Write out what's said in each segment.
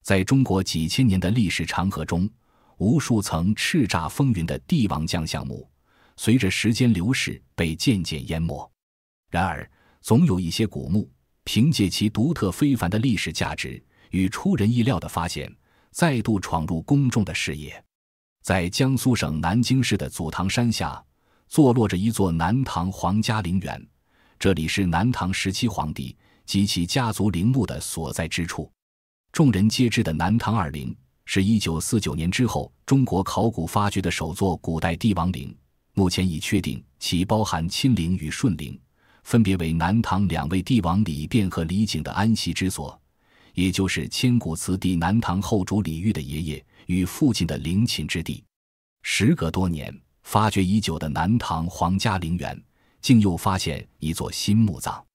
在中国几千年的历史长河中，无数曾叱咤风云的帝王将相墓，随着时间流逝被渐渐淹没。然而，总有一些古墓，凭借其独特非凡的历史价值与出人意料的发现，再度闯入公众的视野。在江苏省南京市的祖堂山下，坐落着一座南唐皇家陵园，这里是南唐时期皇帝及其家族陵墓的所在之处。众人皆知的南唐二陵，是1949年之后中国考古发掘的首座古代帝王陵，目前已确定其包含亲陵与顺陵，分别为南唐2位帝王李昪和李璟的安息之所，也就是千古词帝南唐后主李煜的爷爷与父亲的陵寝之地。时隔多年，发掘已久的南唐皇家陵园竟又发现一座新墓葬。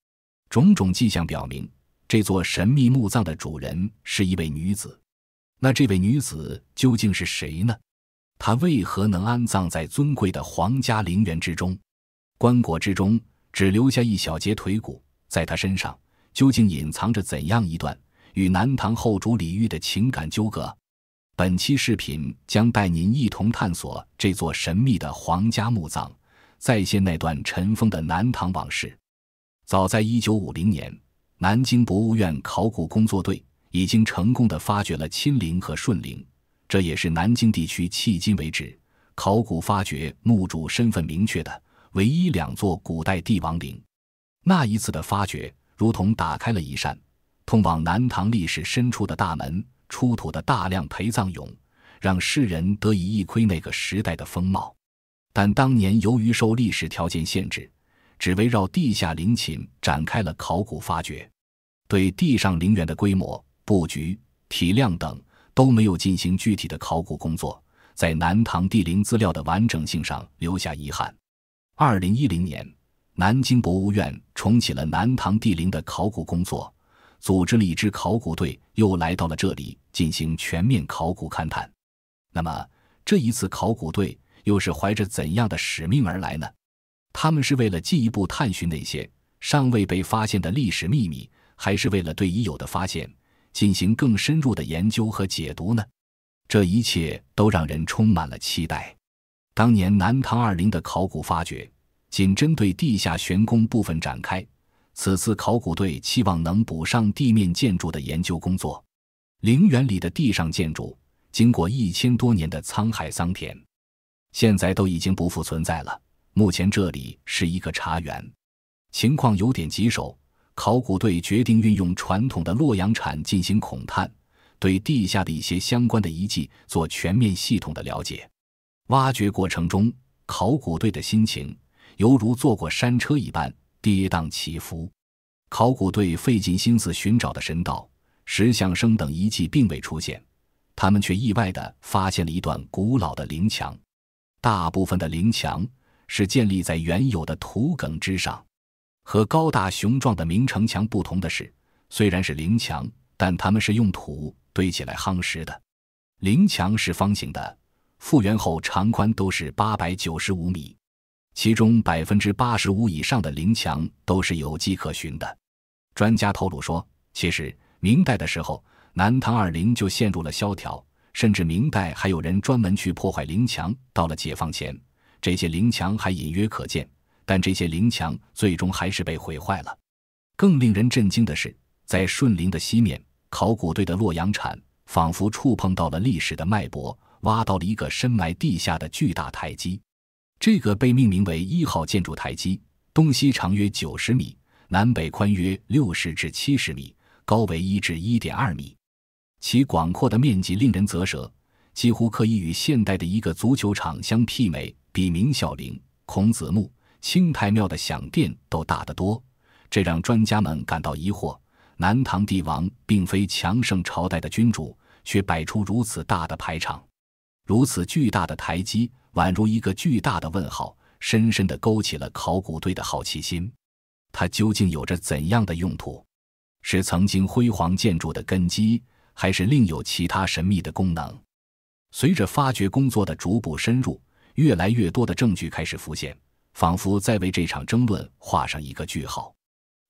种种迹象表明，这座神秘墓葬的主人是一位女子。那这位女子究竟是谁呢？她为何能安葬在尊贵的皇家陵园之中？棺椁之中只留下一小截腿骨，在她身上究竟隐藏着怎样一段与南唐后主李煜的情感纠葛？本期视频将带您一同探索这座神秘的皇家墓葬，再现那段尘封的南唐往事。早在1950年，南京博物院考古工作队已经成功地发掘了亲陵和顺陵，这也是南京地区迄今为止考古发掘墓主身份明确的唯一2座古代帝王陵。那一次的发掘如同打开了一扇通往南唐历史深处的大门，出土的大量陪葬俑让世人得以一窥那个时代的风貌。但当年由于受历史条件限制，只围绕地下陵寝展开了考古发掘，对地上陵园的规模、布局、体量等都没有进行具体的考古工作，在南唐帝陵资料的完整性上留下遗憾。2010年，南京博物院重启了南唐帝陵的考古工作，组织了一支考古队又来到了这里进行全面考古勘探。那么，这一次考古队又是怀着怎样的使命而来呢？他们是为了进一步探寻那些尚未被发现的历史秘密，还是为了对已有的发现进行更深入的研究和解读呢？这一切都让人充满了期待。当年南唐二陵的考古发掘仅针对地下玄宫部分展开，此次考古队期望能补上地面建筑的研究工作。陵园里的地上建筑经过1000多年的沧海桑田，现在都已经不复存在了。目前这里是一个茶园，情况有点棘手，考古队决定运用传统的洛阳铲进行孔探，对地下的一些相关的遗迹做全面系统的了解。挖掘过程中，考古队的心情犹如坐过山车一般跌宕起伏。考古队费尽心思寻找的神道、石像生等遗迹并未出现，他们却意外地发现了一段古老的陵墙。大部分的陵墙是建立在原有的土埂之上。和高大雄壮的明城墙不同的是，虽然是陵墙，但它们是用土堆起来夯实的。陵墙是方形的，复原后长宽都是895米，其中85%以上的陵墙都是有迹可循的。专家透露说，其实明代的时候，南唐二陵就陷入了萧条，甚至明代还有人专门去破坏陵墙。到了解放前，这些陵墙还隐约可见，但这些陵墙最终还是被毁坏了。更令人震惊的是，在顺陵的西面，考古队的洛阳铲仿佛触碰到了历史的脉搏，挖到了一个深埋地下的巨大台基。这个被命名为1号建筑台基，东西长约90米，南北宽约60至70米，高为1至1.2米。其广阔的面积令人啧舌，几乎可以与现代的一个足球场相媲美，比明孝陵、孔子墓、清太庙的享殿都大得多。这让专家们感到疑惑，南唐帝王并非强盛朝代的君主，却摆出如此大的排场。如此巨大的台基宛如一个巨大的问号，深深地勾起了考古队的好奇心。它究竟有着怎样的用途？是曾经辉煌建筑的根基，还是另有其他神秘的功能？随着发掘工作的逐步深入，越来越多的证据开始浮现，仿佛在为这场争论画上一个句号。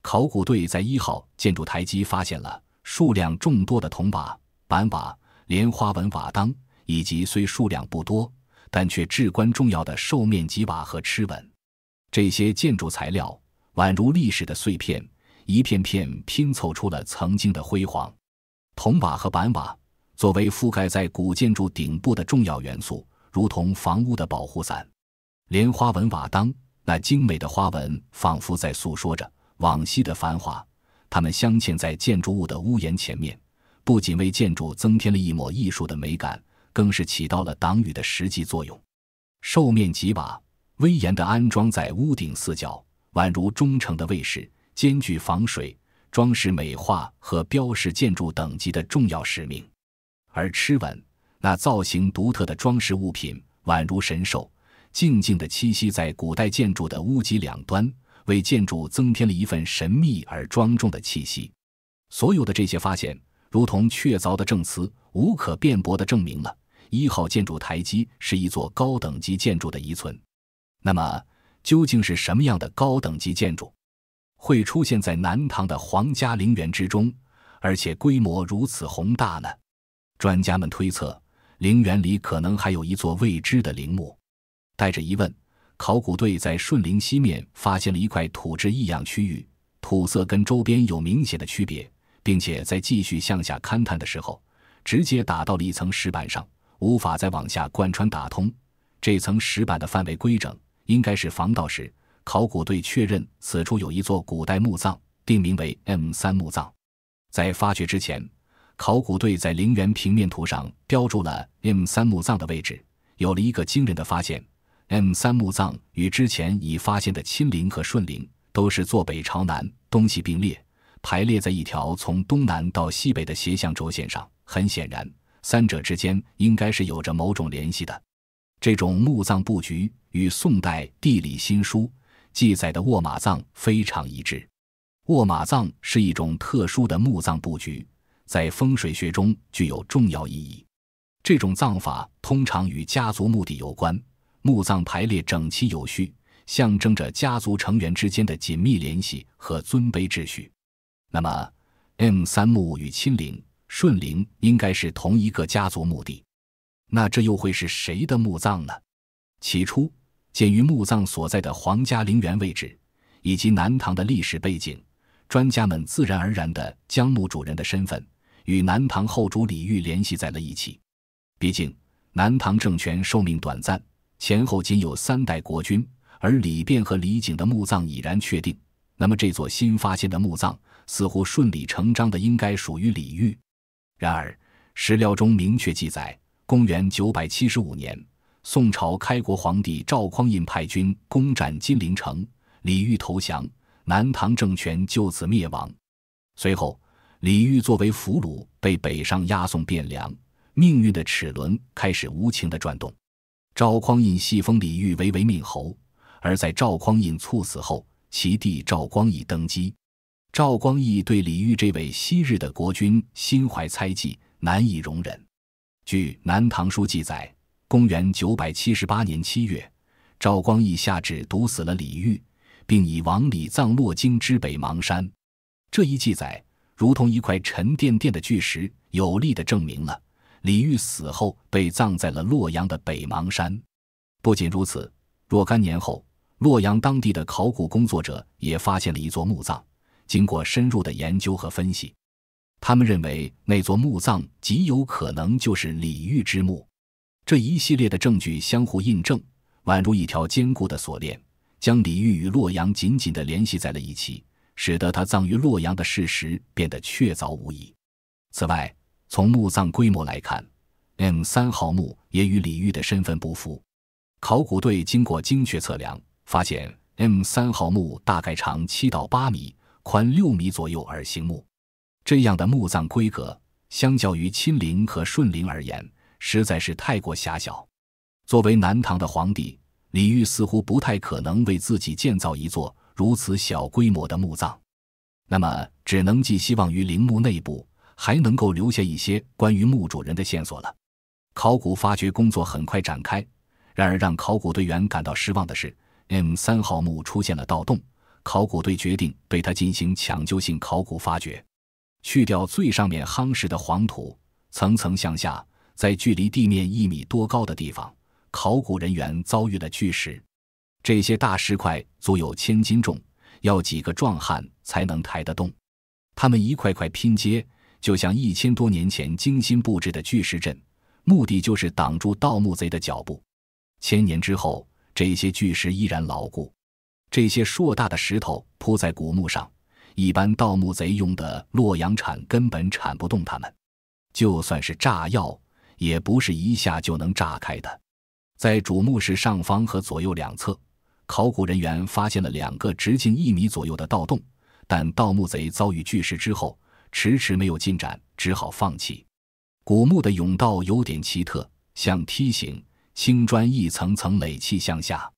考古队在1号建筑台基发现了数量众多的铜瓦、板瓦、莲花纹瓦当，以及虽数量不多但却至关重要的兽面积瓦和螭吻。这些建筑材料宛如历史的碎片，一片片拼凑出了曾经的辉煌。铜瓦和板瓦作为覆盖在古建筑顶部的重要元素，如同房屋的保护伞。莲花纹瓦当，那精美的花纹仿佛在诉说着往昔的繁华，它们镶嵌在建筑物的屋檐前面，不仅为建筑增添了一抹艺术的美感，更是起到了挡雨的实际作用。兽面积瓦威严地安装在屋顶四角，宛如忠诚的卫士，兼具防水、装饰美化和标示建筑等级的重要使命。而螭吻，那造型独特的装饰物品，宛如神兽，静静地栖息在古代建筑的屋脊两端，为建筑增添了一份神秘而庄重的气息。所有的这些发现，如同确凿的证词，无可辩驳地证明了1号建筑台基是一座高等级建筑的遗存。那么，究竟是什么样的高等级建筑会出现在南唐的皇家陵园之中，而且规模如此宏大呢？专家们推测，陵园里可能还有一座未知的陵墓。带着疑问，考古队在顺陵西面发现了一块土质异样区域，土色跟周边有明显的区别，并且在继续向下勘探的时候，直接打到了一层石板上，无法再往下贯穿打通。这层石板的范围规整，应该是防盗时，考古队确认此处有一座古代墓葬，定名为 M3 墓葬。在发掘之前，考古队在陵园平面图上标注了 M3 墓葬的位置，有了一个惊人的发现。M3 墓葬与之前已发现的亲陵和顺陵都是坐北朝南，东西并列，排列在一条从东南到西北的斜向轴线上。很显然，三者之间应该是有着某种联系的。这种墓葬布局与宋代地理新书记载的卧马葬非常一致。卧马葬是一种特殊的墓葬布局，在风水学中具有重要意义。这种葬法通常与家族墓地有关，墓葬排列整齐有序，象征着家族成员之间的紧密联系和尊卑秩序。那么 M3 墓与亲陵、顺陵应该是同一个家族墓地，那这又会是谁的墓葬呢？起初，鉴于墓葬所在的皇家陵园位置以及南唐的历史背景，专家们自然而然地将墓主人的身份与南唐后主李煜联系在了一起。毕竟南唐政权寿命短暂，前后仅有3代国君，而李昪和李璟的墓葬已然确定，那么这座新发现的墓葬似乎顺理成章的应该属于李煜。然而史料中明确记载，公元975年，宋朝开国皇帝赵匡胤派军攻占金陵城，李煜投降，南唐政权就此灭亡。随后李煜作为俘虏被北上押送汴梁，命运的齿轮开始无情地转动。赵匡胤系封李煜为违命侯，而在赵匡胤猝死后，其弟赵光义登基。赵光义对李煜这位昔日的国君心怀猜忌，难以容忍。据《南唐书》记载，公元978年7月，赵光义下旨毒死了李煜，并以王李葬洛京之北邙山。这一记载如同一块沉甸甸的巨石，有力地证明了李煜死后被葬在了洛阳的北邙山。不仅如此，若干年后，洛阳当地的考古工作者也发现了一座墓葬，经过深入的研究和分析，他们认为那座墓葬极有可能就是李煜之墓。这一系列的证据相互印证，宛如一条坚固的锁链，将李煜与洛阳紧紧地联系在了一起，使得他葬于洛阳的事实变得确凿无疑。此外，从墓葬规模来看， M3 号墓也与李煜的身份不符。考古队经过精确测量，发现 M3 号墓大概长7到8米，宽6米左右而形墓。这样的墓葬规格，相较于亲陵和顺陵而言，实在是太过狭小。作为南唐的皇帝，李煜似乎不太可能为自己建造一座如此小规模的墓葬，那么只能寄希望于陵墓内部还能够留下一些关于墓主人的线索了。考古发掘工作很快展开，然而让考古队员感到失望的是， M3 号墓出现了盗洞，考古队决定对它进行抢救性考古发掘。去掉最上面夯实的黄土，层层向下，在距离地面1米多高的地方，考古人员遭遇了巨石。这些大石块足有1000斤重，要几个壮汉才能抬得动。他们一块块拼接，就像1000多年前精心布置的巨石阵，目的就是挡住盗墓贼的脚步。1000年之后，这些巨石依然牢固。这些硕大的石头铺在古墓上，一般盗墓贼用的洛阳铲根本铲不动它们，就算是炸药，也不是一下就能炸开的。在主墓室上方和左右两侧，考古人员发现了2个直径1米左右的盗洞，但盗墓贼遭遇巨石之后，迟迟没有进展，只好放弃。古墓的甬道有点奇特，像梯形，青砖一层层垒砌向下。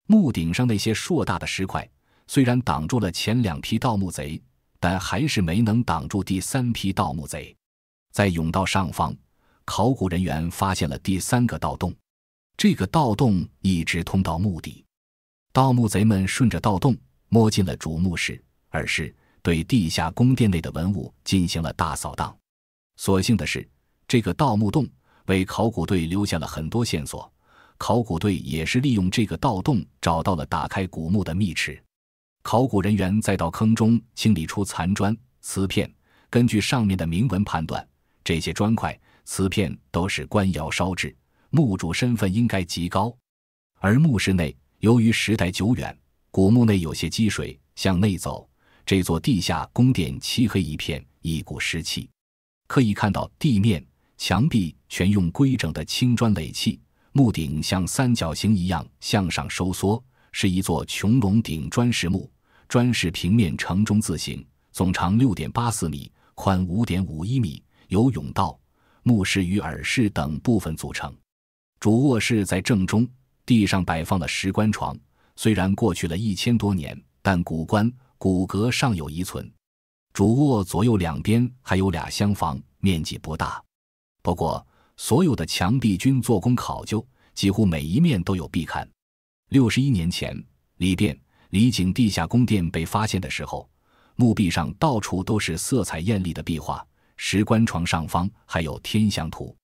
墓顶上那些硕大的石块虽然挡住了前2批盗墓贼，但还是没能挡住第3批盗墓贼。在甬道上方，考古人员发现了第3个盗洞，这个盗洞一直通到墓底。盗墓贼们顺着盗洞摸进了主墓室，而是对地下宫殿内的文物进行了大扫荡。所幸的是，这个盗墓洞为考古队留下了很多线索，考古队也是利用这个盗洞找到了打开古墓的密匙。考古人员再到坑中清理出残砖、瓷片，根据上面的铭文判断，这些砖块、瓷片都是官窑烧制，墓主身份应该极高。而墓室内由于时代久远，古墓内有些积水，向内走，这座地下宫殿漆黑一片，一股湿气。可以看到地面、墙壁全用规整的青砖垒砌，墓顶像三角形一样向上收缩，是一座穹隆顶砖石墓，砖石平面呈中字形，总长 6.84 米，宽 5.51 米，由甬道、墓室与耳室等部分组成。主卧室在正中，地上摆放了石棺床，虽然过去了1000多年，但古棺、骨骼尚有遗存。主卧左右两边还有2厢房，面积不大。不过，所有的墙壁均做工考究，几乎每一面都有壁龛。61年前，李景地下宫殿被发现的时候，墓壁上到处都是色彩艳丽的壁画，石棺床上方还有天象图。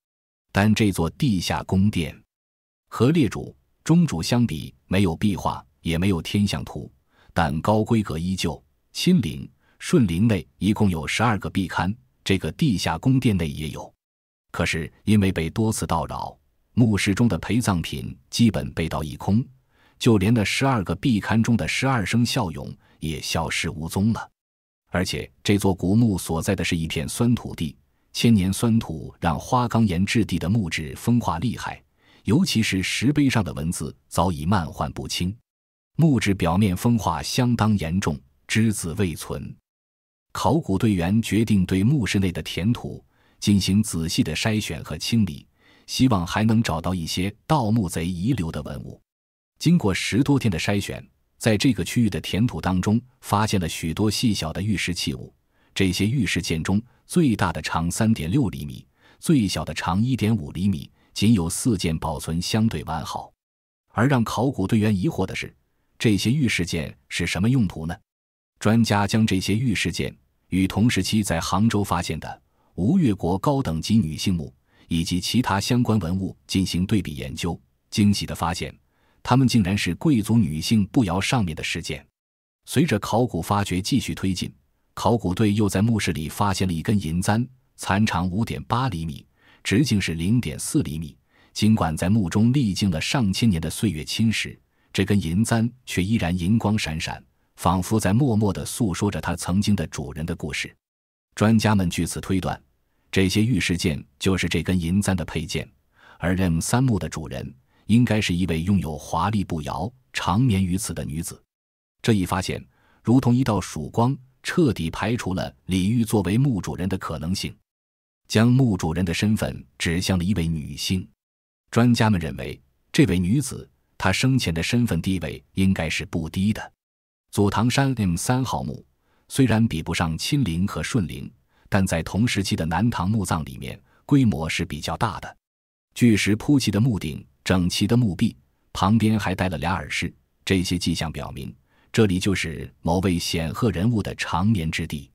但这座地下宫殿和列主、中主相比，没有壁画，也没有天象图，但高规格依旧。亲陵、顺陵内一共有12个壁龛，这个地下宫殿内也有。可是因为被多次盗扰，墓室中的陪葬品基本被盗一空，就连那12个壁龛中的12声孝俑也消失无踪了。而且这座古墓所在的是一片酸土地，1000年酸土让花岗岩质地的木质风化厉害，尤其是石碑上的文字早已漫涣不清，木质表面风化相当严重，只字未存。考古队员决定对墓室内的填土进行仔细的筛选和清理，希望还能找到一些盗墓贼遗留的文物。经过10多天的筛选，在这个区域的填土当中发现了许多细小的玉石器物，这些玉石件中最大的长 3.6 厘米，最小的长 1.5 厘米，仅有4件保存相对完好。而让考古队员疑惑的是，这些玉石件是什么用途呢？专家将这些玉石件与同时期在杭州发现的吴越国高等级女性墓以及其他相关文物进行对比研究，惊喜地发现，它们竟然是贵族女性步摇上面的石件。随着考古发掘继续推进，考古队又在墓室里发现了一根银簪，残长 5.8 厘米，直径是 0.4 厘米。尽管在墓中历经了上千年的岁月侵蚀，这根银簪却依然银光闪闪，仿佛在默默地诉说着它曾经的主人的故事。专家们据此推断，这些玉石件就是这根银簪的配件，而 M3 墓的主人应该是一位拥有华丽步摇、长眠于此的女子。这一发现如同一道曙光，彻底排除了李煜作为墓主人的可能性，将墓主人的身份指向了一位女性。专家们认为，这位女子她生前的身份地位应该是不低的。祖堂山 M3 号墓虽然比不上亲陵和顺陵，但在同时期的南唐墓葬里面规模是比较大的。巨石铺砌的墓顶，整齐的墓壁，旁边还带了2耳室，这些迹象表明，这里就是某位显赫人物的长眠之地。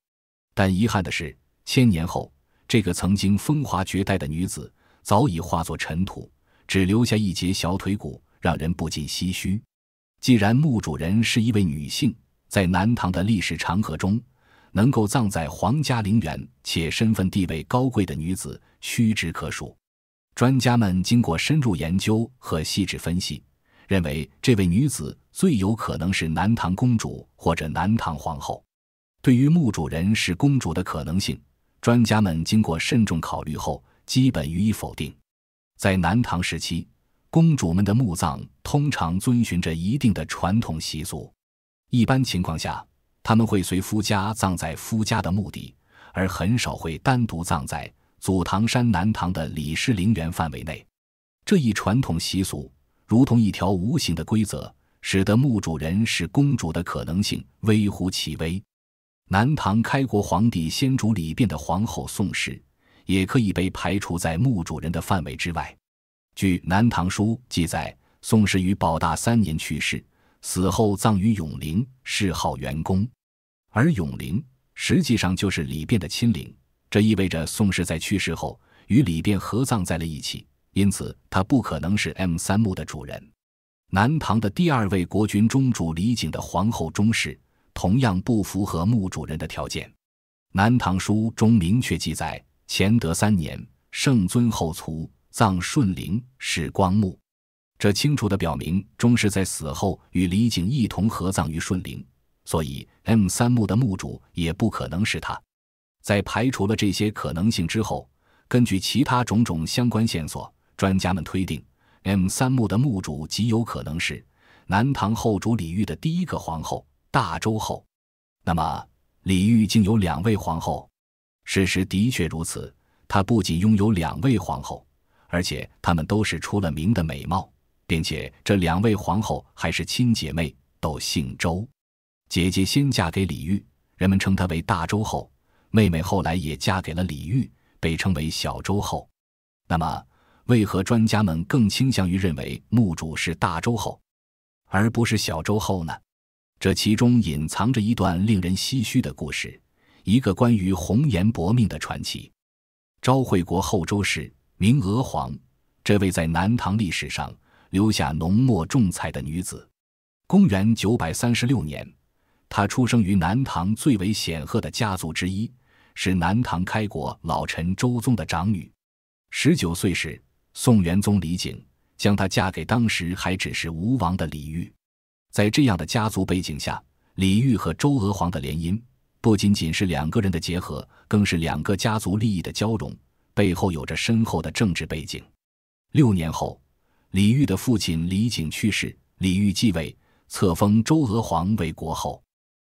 但遗憾的是，1000年后，这个曾经风华绝代的女子早已化作尘土，只留下一截小腿骨，让人不禁唏嘘。既然墓主人是一位女性，在南唐的历史长河中，能够葬在皇家陵园且身份地位高贵的女子屈指可数。专家们经过深入研究和细致分析，认为这位女子最有可能是南唐公主或者南唐皇后。对于墓主人是公主的可能性，专家们经过慎重考虑后，基本予以否定。在南唐时期，公主们的墓葬通常遵循着一定的传统习俗，一般情况下，他们会随夫家葬在夫家的墓地，而很少会单独葬在祖堂山南唐的李氏陵园范围内。这一传统习俗如同一条无形的规则，使得墓主人是公主的可能性微乎其微。南唐开国皇帝先主李昪的皇后宋氏也可以被排除在墓主人的范围之外。据《南唐书》记载，宋氏于保大3年去世，死后葬于永陵，谥号元公。而永陵实际上就是李昪的亲陵，这意味着宋氏在去世后与李昪合葬在了一起，因此他不可能是 M3 墓的主人。南唐的第2位国君中主李璟的皇后钟氏同样不符合墓主人的条件。《南唐书》中明确记载，乾德3年，圣尊后卒，葬顺陵，是光墓。这清楚地表明钟氏在死后与李璟一同合葬于顺陵，所以 M3 墓的墓主也不可能是他。在排除了这些可能性之后，根据其他种种相关线索，专家们推定 M3 墓的墓主极有可能是南唐后主李煜的第一个皇后大周后。那么李煜竟有2位皇后？事实的确如此，她不仅拥有2位皇后，而且她们都是出了名的美貌，并且这2位皇后还是亲姐妹，都姓周。姐姐先嫁给李煜，人们称她为大周后，妹妹后来也嫁给了李煜，被称为小周后。那么为何专家们更倾向于认为墓主是大周后而不是小周后呢？这其中隐藏着一段令人唏嘘的故事，一个关于红颜薄命的传奇。昭惠国后周氏，名娥皇，这位在南唐历史上留下浓墨重彩的女子。公元936年，她出生于南唐最为显赫的家族之一，是南唐开国老臣周宗的长女。19岁时，宋元宗李璟将她嫁给当时还只是吴王的李煜。在这样的家族背景下，李煜和周娥皇的联姻不仅仅是2个人的结合，更是2个家族利益的交融，背后有着深厚的政治背景。6年后，李煜的父亲李璟去世，李煜继位，册封周娥皇为国后。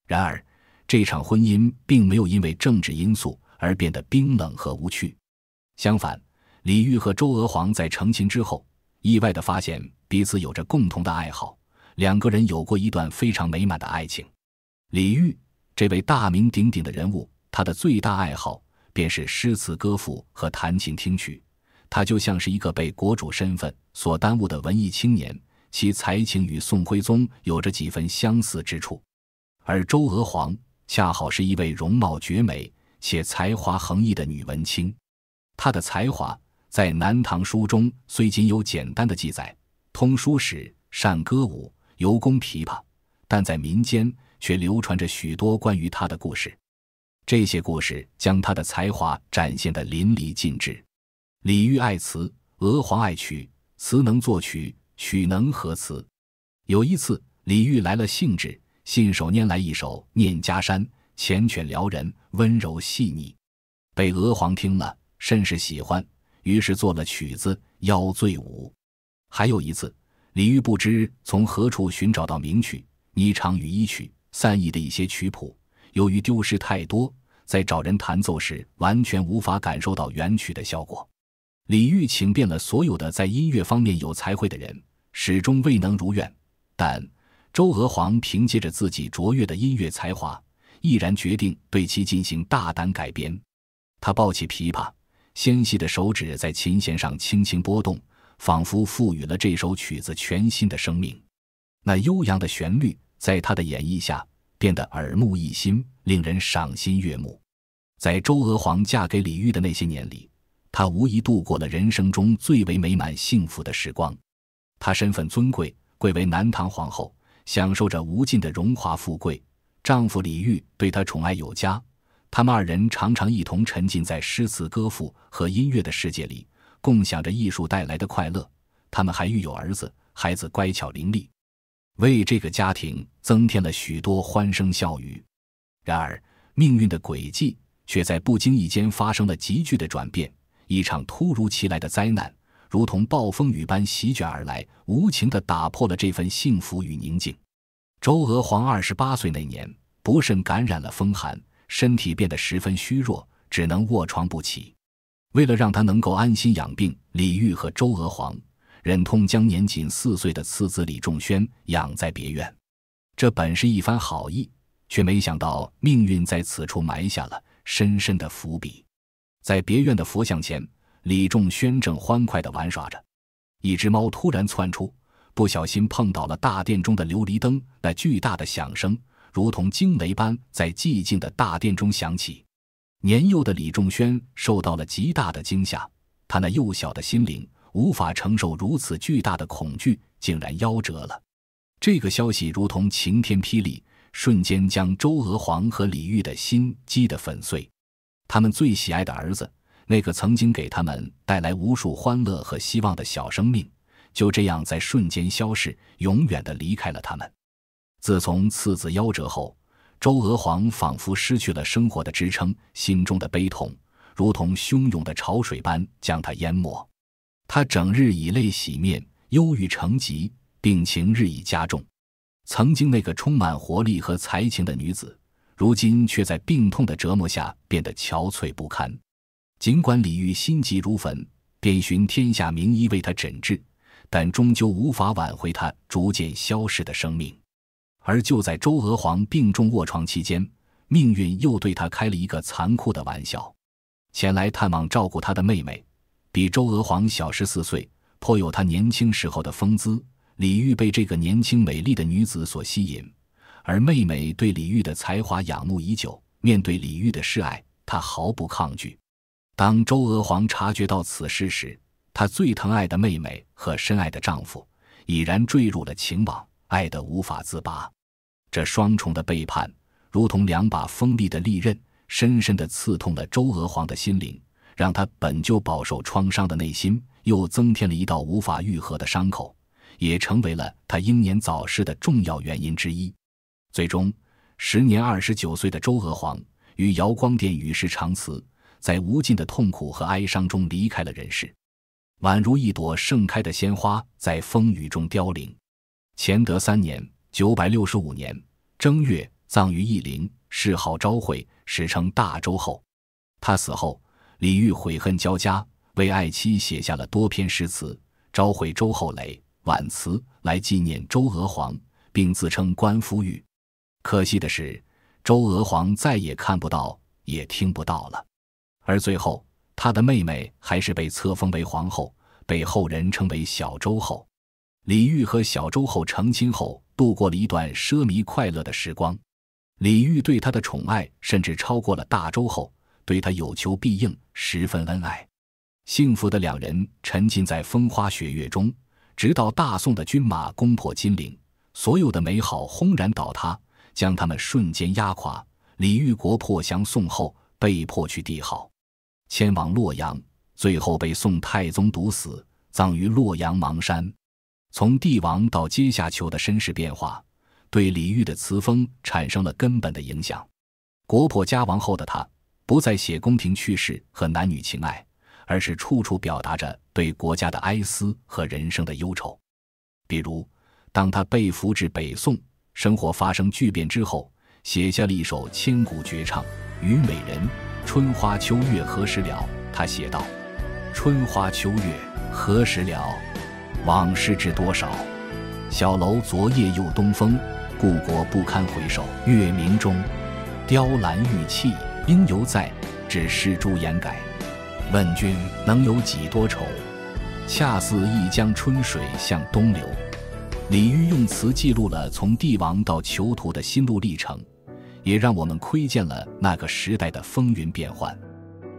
然而这场婚姻并没有因为政治因素而变得冰冷和无趣。相反，李煜和周娥皇在成亲之后，意外地发现彼此有着共同的爱好，2个人有过一段非常美满的爱情。李煜这位大名鼎鼎的人物，他的最大爱好便是诗词歌赋和弹琴听曲，他就像是一个被国主身份所耽误的文艺青年，其才情与宋徽宗有着几分相似之处。而周娥皇恰好是一位容貌绝美且才华横溢的女文青。她的才华在南唐书中虽仅有简单的记载，通书史，善歌舞，尤工琵琶，但在民间却流传着许多关于她的故事。这些故事将她的才华展现得淋漓尽致。李煜爱词，娥皇爱曲，词能作曲，曲能合词。有一次，李煜来了兴致，信手拈来一首《念家山》，缱绻撩人，温柔细腻，被娥皇听了甚是喜欢，于是做了曲子《邀醉舞》。还有一次，李煜不知从何处寻找到名曲、霓裳羽衣曲、散佚的一些曲谱，由于丢失太多，在找人弹奏时完全无法感受到原曲的效果。李煜请遍了所有的在音乐方面有才会的人，始终未能如愿，但周娥皇凭借着自己卓越的音乐才华，毅然决定对其进行大胆改编。他抱起琵琶，纤细的手指在琴弦上轻轻拨动，仿佛赋予了这首曲子全新的生命。那悠扬的旋律在他的演绎下变得耳目一新，令人赏心悦目。在周娥皇嫁给李煜的那些年里，她无疑度过了人生中最为美满幸福的时光。她身份尊贵，贵为南唐皇后，享受着无尽的荣华富贵。丈夫李煜对她宠爱有加，他们二人常常一同沉浸在诗词歌赋和音乐的世界里，共享着艺术带来的快乐。他们还育有儿子，孩子乖巧伶俐，为这个家庭增添了许多欢声笑语。然而命运的轨迹却在不经意间发生了急剧的转变，一场突如其来的灾难如同暴风雨般席卷而来，无情地打破了这份幸福与宁静。周娥皇28岁那年，不慎感染了风寒，身体变得十分虚弱，只能卧床不起。为了让她能够安心养病，李煜和周娥皇忍痛将年仅4岁的次子李仲宣养在别院。这本是一番好意，却没想到命运在此处埋下了深深的伏笔。在别院的佛像前，李仲宣正欢快地玩耍着，一只猫突然窜出，不小心碰倒了大殿中的琉璃灯，那巨大的响声如同惊雷般在寂静的大殿中响起。年幼的李仲宣受到了极大的惊吓，他那幼小的心灵无法承受如此巨大的恐惧，竟然夭折了。这个消息如同晴天霹雳，瞬间将周娥皇和李煜的心击得粉碎。他们最喜爱的儿子，那个曾经给他们带来无数欢乐和希望的小生命，就这样在瞬间消逝，永远地离开了他们。自从次子夭折后，周娥皇仿佛失去了生活的支撑，心中的悲痛如同汹涌的潮水般将他淹没。他整日以泪洗面，忧郁成疾，病情日益加重。曾经那个充满活力和才情的女子，如今却在病痛的折磨下变得憔悴不堪。尽管李煜心急如焚，遍寻天下名医为他诊治，但终究无法挽回他逐渐消逝的生命。而就在周娥皇病重卧床期间，命运又对他开了一个残酷的玩笑。前来探望照顾他的妹妹，比周娥皇小14岁，颇有她年轻时候的风姿。李煜被这个年轻美丽的女子所吸引，而妹妹对李煜的才华仰慕已久，面对李煜的示爱，她毫不抗拒。当周娥皇察觉到此事时，她最疼爱的妹妹和深爱的丈夫已然坠入了情网，爱得无法自拔。这双重的背叛如同2把锋利的利刃，深深地刺痛了周娥皇的心灵，让她本就饱受创伤的内心又增添了一道无法愈合的伤口，也成为了她英年早逝的重要原因之一。最终，时年29岁的周娥皇与瑶光殿与世长辞，在无尽的痛苦和哀伤中离开了人世，宛如一朵盛开的鲜花在风雨中凋零。乾德3年965年正月，葬于义陵，谥号昭惠，史称大周后。他死后，李煜悔恨交加，为爱妻写下了多篇诗词，昭惠周后累挽词，来纪念周娥皇，并自称官夫玉。可惜的是，周娥皇再也看不到也听不到了。而最后，他的妹妹还是被册封为皇后，被后人称为小周后。李煜和小周后成亲后，度过了一段奢靡快乐的时光。李煜对她的宠爱甚至超过了大周后，对她有求必应，十分恩爱。幸福的2人沉浸在风花雪月中，直到大宋的军马攻破金陵，所有的美好轰然倒塌，将他们瞬间压垮。李煜国破降宋后，被迫去帝号，迁往洛阳，最后被宋太宗毒死，葬于洛阳邙山。从帝王到阶下囚的身世变化，对李煜的词风产生了根本的影响。国破家亡后的他，不再写宫廷趣事和男女情爱，而是处处表达着对国家的哀思和人生的忧愁。比如，当他被俘至北宋，生活发生巨变之后，写下了一首千古绝唱《虞美人》：春花秋月何时了？他写道：春花秋月何时了？往事知多少？小楼昨夜又东风，故国不堪回首月明中。雕栏玉砌应犹在，只是朱颜改。问君能有几多愁？恰似一江春水向东流。李煜用词记录了从帝王到囚徒的心路历程，也让我们窥见了那个时代的风云变幻。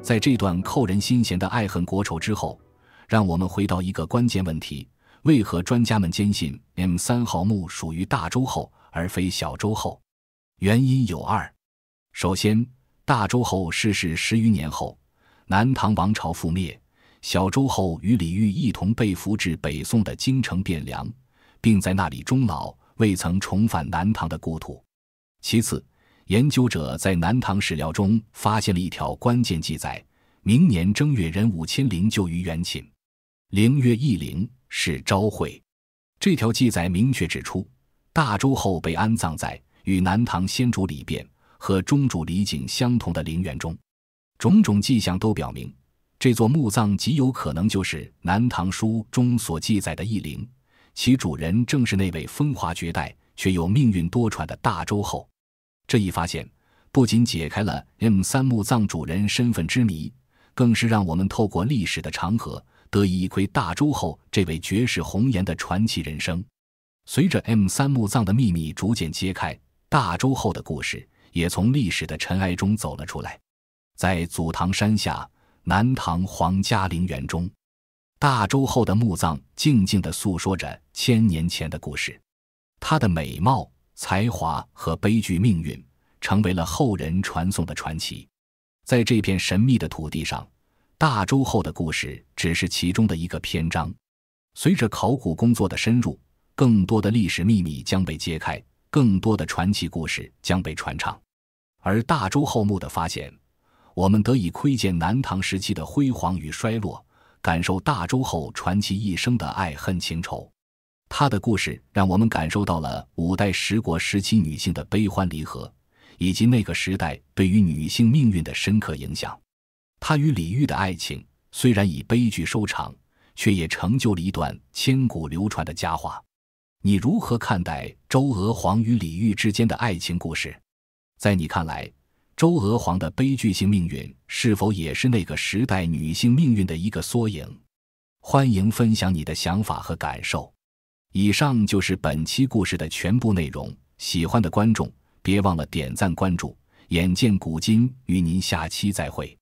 在这段扣人心弦的爱恨国仇之后，让我们回到一个关键问题：为何专家们坚信 M3 号墓属于大周后而非小周后？原因有二。首先，大周后逝世10余年后，南唐王朝覆灭，小周后与李煜一同被俘至北宋的京城汴梁，并在那里终老，未曾重返南唐的故土。其次，研究者在南唐史料中发现了一条关键记载：明年正月壬午迁陵就于元寝，陵曰义陵，是昭会。这条记载明确指出，大周后被安葬在与南唐先主李昪和中主李璟相同的陵园中。种种迹象都表明，这座墓葬极有可能就是《南唐书》中所记载的义陵，其主人正是那位风华绝代却又命运多舛的大周后。这一发现不仅解开了 M3 墓葬主人身份之谜，更是让我们透过历史的长河得以一窥大周后这位绝世红颜的传奇人生。随着 M3 墓葬的秘密逐渐揭开，大周后的故事也从历史的尘埃中走了出来。在祖堂山下南唐皇家陵园中，大周后的墓葬静静地诉说着1000年前的故事。她的美貌、才华和悲剧命运成为了后人传颂的传奇。在这片神秘的土地上，大周后的故事只是其中的一个篇章。随着考古工作的深入，更多的历史秘密将被揭开，更多的传奇故事将被传唱。而大周后墓的发现，我们得以窥见南唐时期的辉煌与衰落，感受大周后传奇一生的爱恨情仇。他的故事让我们感受到了五代十国时期女性的悲欢离合，以及那个时代对于女性命运的深刻影响。他与李煜的爱情虽然以悲剧收场，却也成就了一段千古流传的佳话。你如何看待周娥皇与李煜之间的爱情故事？在你看来，周娥皇的悲剧性命运是否也是那个时代女性命运的一个缩影？欢迎分享你的想法和感受。以上就是本期故事的全部内容，喜欢的观众别忘了点赞关注，眼见古今，与您下期再会。